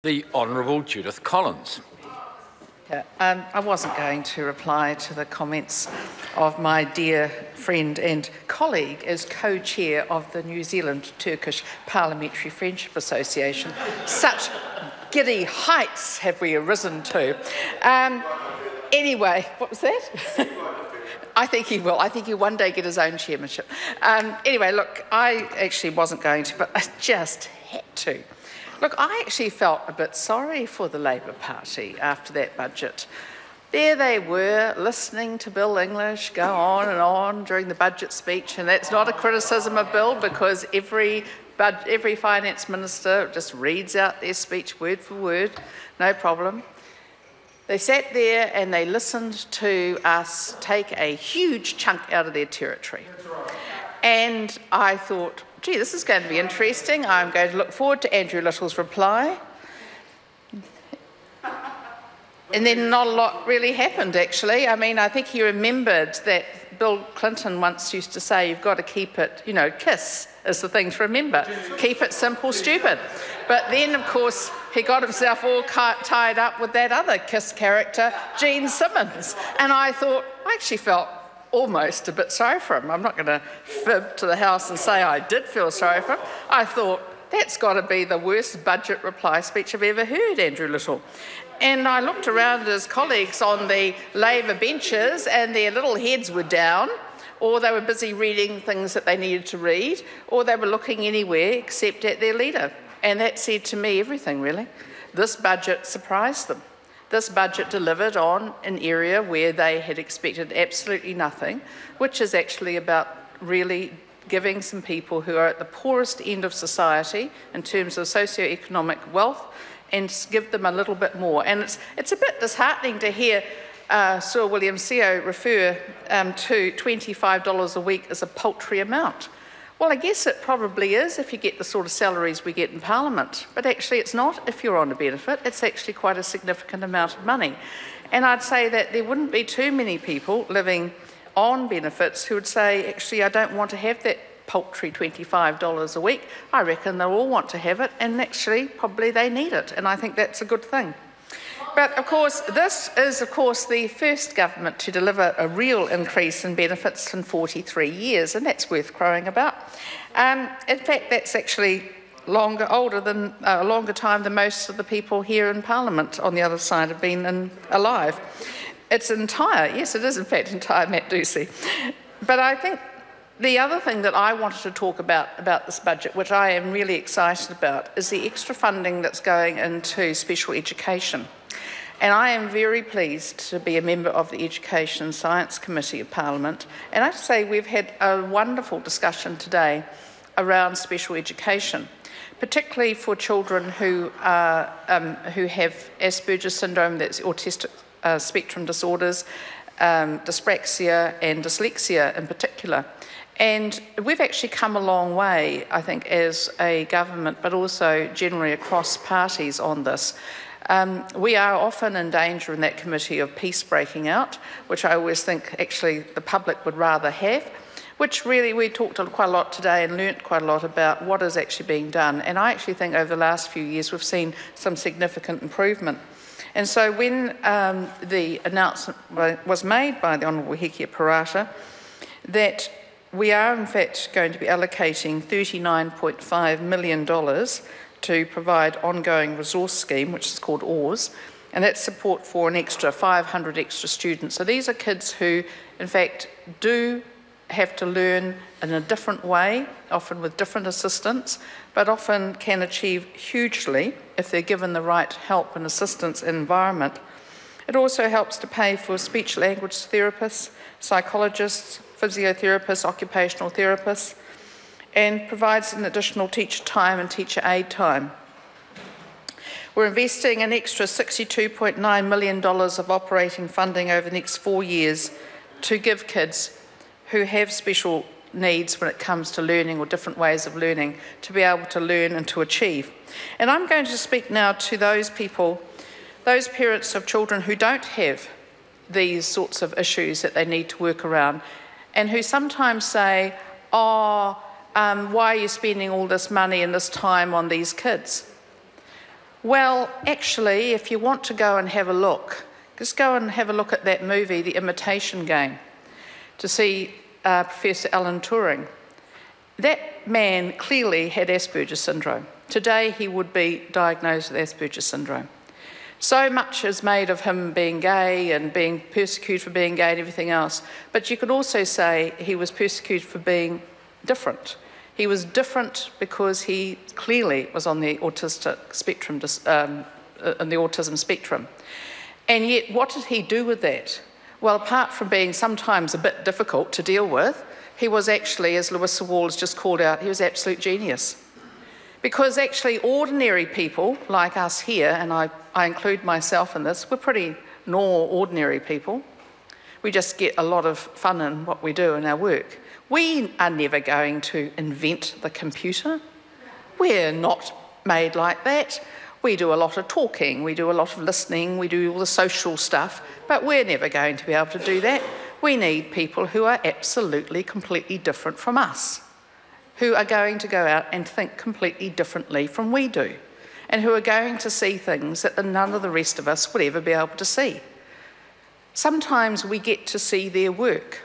The Honourable Judith Collins. I wasn't going to reply to the comments of my dear friend and colleague as co-chair of the New Zealand Turkish Parliamentary Friendship Association. Such giddy heights have we arisen to. Anyway, what was that? I think he will. I think he'll one day get his own chairmanship. Anyway, look, I actually wasn't going to, but I just had to. Look, I actually felt a bit sorry for the Labour Party after that budget. There they were, listening to Bill English go on and on during the budget speech, and that's not a criticism of Bill, because every finance minister just reads out their speech word for word, no problem. They sat there and they listened to us take a huge chunk out of their territory. And I thought, gee, this is going to be interesting. I'm going to look forward to Andrew Little's reply. And then not a lot really happened, actually. I mean, I think he remembered that Bill Clinton once used to say, you've got to keep it, KISS is the thing to remember. Keep it simple, stupid. But then, of course, he got himself all tied up with that other KISS character, Gene Simmons. And I thought, I actually felt almost a bit sorry for him. I'm not going to fib to the House and say I did feel sorry for him. I thought, that's got to be the worst budget reply speech I've ever heard, Andrew Little. And I looked around at his colleagues on the Labour benches and their little heads were down, or they were busy reading things that they needed to read, or they were looking anywhere except at their leader. And that said to me everything, really. This budget surprised them. This budget delivered on an area where they had expected absolutely nothing, which is actually about really giving some people who are at the poorest end of society in terms of socioeconomic wealth, and give them a little bit more. And it's a bit disheartening to hear Sir William Seo refer to $25 a week as a paltry amount. Well, I guess it probably is if you get the sort of salaries we get in Parliament, but actually it's not if you're on a benefit. It's actually quite a significant amount of money. And I'd say that there wouldn't be too many people living on benefits who would say, actually, I don't want to have that paltry $25 a week. I reckon they'll all want to have it, and actually probably they need it, and I think that's a good thing. But of course, this is the first government to deliver a real increase in benefits in 43 years, and that's worth crowing about. In fact, that's actually a longer time than most of the people here in Parliament on the other side have been alive. It's entire, yes, it is in fact entire, Matt Ducey. But I think the other thing that I wanted to talk about this budget, which I am really excited about, is the extra funding that's going into special education. And I am very pleased to be a member of the Education and Science Committee of Parliament. And I have to say we've had a wonderful discussion today around special education, particularly for children who have Asperger's syndrome, that's autistic spectrum disorders, dyspraxia and dyslexia in particular. And we've actually come a long way, I think, as a government, but also generally across parties on this. We are often in danger in that committee of peace breaking out, which I always think actually the public would rather have, which really we talked quite a lot today and learnt quite a lot about what is actually being done. And I actually think over the last few years we've seen some significant improvement. And so when the announcement was made by the Honourable Hekia Parata that we are in fact going to be allocating $39.5 million to provide ongoing resource scheme, which is called OARS, and that's support for an extra 500 extra students. So these are kids who, in fact, do have to learn in a different way, often with different assistance, but often can achieve hugely if they're given the right help and assistance and environment. It also helps to pay for speech language therapists, psychologists, physiotherapists, occupational therapists, and provides an additional teacher time and teacher aid time. We're investing an extra $62.9 million of operating funding over the next 4 years to give kids who have special needs when it comes to learning or different ways of learning to be able to learn and to achieve. And I'm going to speak now to those people, those parents of children who don't have these sorts of issues that they need to work around, and who sometimes say, why are you spending all this money and this time on these kids? Well, actually, if you want to go and have a look, just go and have a look at that movie, The Imitation Game, to see Professor Alan Turing. That man clearly had Asperger's syndrome. Today, he would be diagnosed with Asperger's syndrome. So much is made of him being gay and being persecuted for being gay and everything else, but you could also say he was persecuted for being different. He was different because he clearly was on the autistic spectrum, on the autism spectrum. And yet, what did he do with that? Well, apart from being sometimes a bit difficult to deal with, he was actually, as Lewis Wall has just called out, he was absolute genius. Because actually ordinary people like us here, and I include myself in this, we're pretty normal, ordinary people. We just get a lot of fun in what we do in our work. We are never going to invent the computer. We're not made like that. We do a lot of talking, we do a lot of listening, we do all the social stuff, but we're never going to be able to do that. We need people who are absolutely, completely different from us, who are going to go out and think completely differently from we do, and who are going to see things that none of the rest of us would ever be able to see. Sometimes we get to see their work.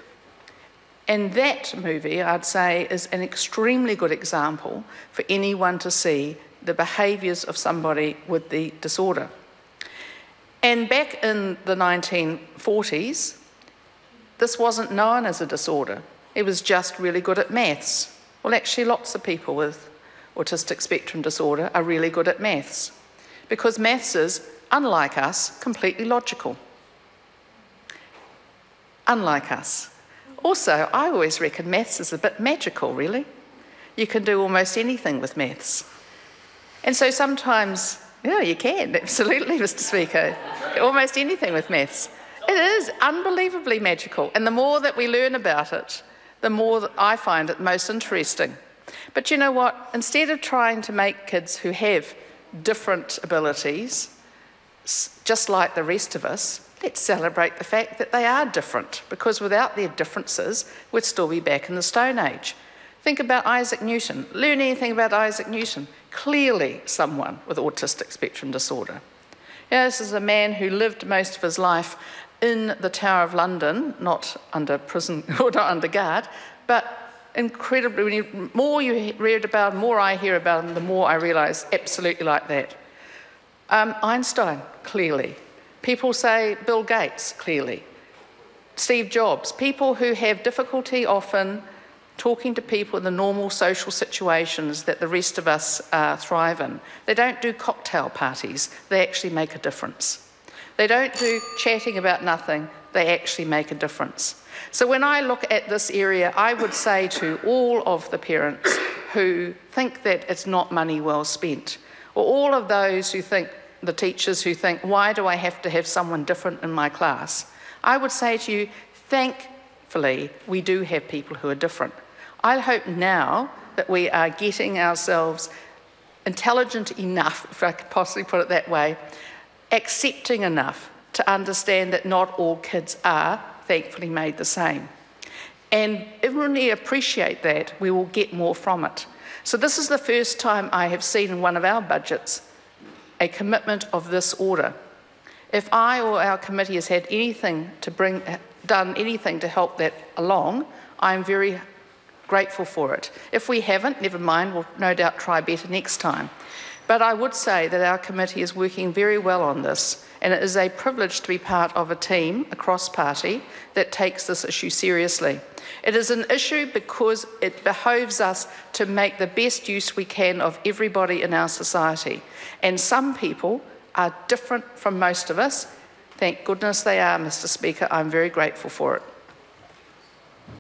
And that movie, I'd say, is an extremely good example for anyone to see the behaviours of somebody with the disorder. And back in the 1940s, this wasn't known as a disorder. It was just really good at maths. Well, actually, lots of people with autistic spectrum disorder are really good at maths, because maths is, unlike us, completely logical. Unlike us. Also, I always reckon maths is a bit magical, really. You can do almost anything with maths. And so sometimes, yeah, you can, absolutely, Mr. Speaker. Almost anything with maths. It is unbelievably magical. And the more that we learn about it, the more that I find it most interesting. But you know what? Instead of trying to make kids who have different abilities, just like the rest of us, let's celebrate the fact that they are different, because without their differences, we'd still be back in the Stone Age. Think about Isaac Newton. Learn anything about Isaac Newton. Clearly someone with autistic spectrum disorder. Yeah, this is a man who lived most of his life in the Tower of London, not under prison or not under guard, but incredibly, the more you read about him, the more I hear about him, the more I realise absolutely like that. Einstein, clearly. People say Bill Gates, clearly. Steve Jobs, people who have difficulty often talking to people in the normal social situations that the rest of us thrive in. They don't do cocktail parties, they actually make a difference. They don't do chatting about nothing, they actually make a difference. So when I look at this area, I would say to all of the parents who think that it's not money well spent, or all of those who think, the teachers who think, why do I have to have someone different in my class? I would say to you, thankfully, we do have people who are different. I hope now that we are getting ourselves intelligent enough, if I could possibly put it that way, accepting enough to understand that not all kids are, thankfully, made the same. And if we appreciate that, we will get more from it. So this is the first time I have seen in one of our budgets a commitment of this order. If I or our committee has had anything to done anything to help that along, I'm very grateful for it. If we haven't, never mind, we'll no doubt try better next time. But I would say that our committee is working very well on this, and it is a privilege to be part of a team, a cross-party, that takes this issue seriously. It is an issue because it behoves us to make the best use we can of everybody in our society. And some people are different from most of us. Thank goodness they are, Mr. Speaker. I'm very grateful for it.